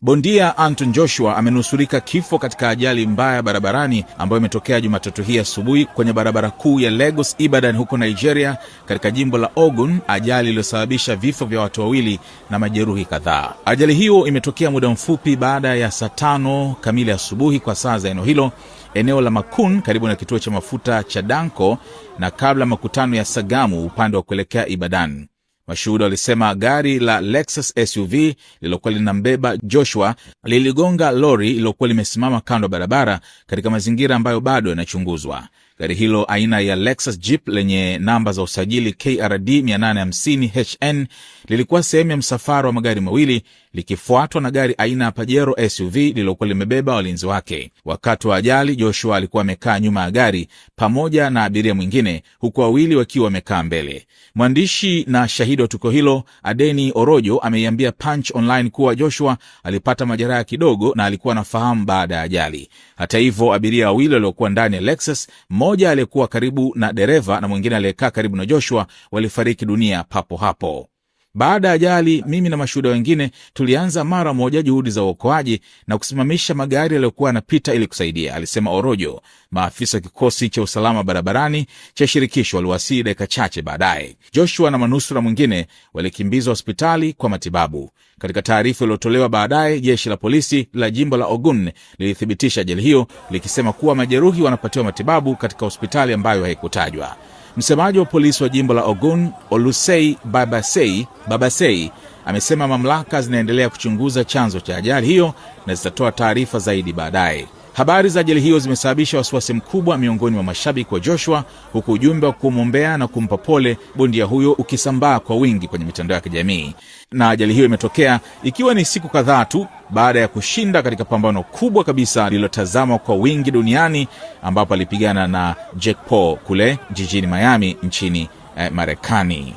Bondia Anthony Joshua amenusurika kifo katika ajali mbaya barabarani ambayo imetokea Jumatatu hii asubuhi kwenye barabara kuu ya Lagos Ibadan huko Nigeria katika jimbo la Ogun, ajali iliyosababisha vifo vya watu wawili na majeruhi kadhaa. Ajali hiyo imetokea muda mfupi baada ya saa 5 kamili asubuhi kwa saa za eneo la Makun karibu na kituo cha mafuta cha Danko na kabla makutano ya Sagamu upande wa kuelekea Ibadan. Mashuhuda walisema gari la Lexus SUV lililokuwa linambeba Joshua liligonga lori lililokuwa limesimama kando ya barabara katika mazingira ambayo bado yanachunguzwa. Gari hilo aina ya Lexus Jeep lenye namba za usajili KRD 850HN lilikuwa sehemu ya msafara wa magari mawili likifuatwa na gari aina ya Pajero SUV lililokuwa limebeba walinzi wake. Wakati wa ajali, Joshua alikuwa amekaa nyuma ya gari pamoja na abiria mwingine, huku wawili wakiwa wamekaa mbele. Mwandishi na shahidi wa tukio hilo Adeni Orojo ameiambia Punch Online kuwa Joshua alipata majeraha kidogo na alikuwa anafahamu baada ya ajali. Hata hivyo, abiria wawili waliokuwa ndani ya Lexus, mmoja aliyekuwa karibu na dereva na mwingine aliyekaa karibu na Joshua, walifariki dunia papo hapo. Baada ya ajali, mimi na mashuhuda wengine tulianza mara moja juhudi za uokoaji na kusimamisha magari yaliyokuwa yanapita ili kusaidia, alisema Orojo. Maafisa kikosi cha usalama barabarani cha shirikisho waliwasili dakika chache baadaye. Joshua na manusura mwingine walikimbizwa hospitali kwa matibabu. Katika taarifa iliyotolewa baadaye, jeshi la polisi la jimbo la Ogun lilithibitisha ajali hiyo likisema kuwa majeruhi wanapatiwa matibabu katika hospitali ambayo haikutajwa. Msemaji wa polisi wa jimbo la Ogun, Olusei Babasei, amesema mamlaka zinaendelea kuchunguza chanzo cha ajali hiyo na zitatoa taarifa zaidi baadaye. Habari za ajali hiyo zimesababisha wasiwasi mkubwa miongoni mwa mashabiki wa Joshua, huku ujumbe wa kumwombea na kumpa pole bondia huyo ukisambaa kwa wingi kwenye mitandao ya kijamii. Na ajali hiyo imetokea ikiwa ni siku kadhaa tu baada ya kushinda katika pambano kubwa kabisa lililotazamwa kwa wingi duniani, ambapo alipigana na Jake Paul kule jijini Miami nchini Marekani.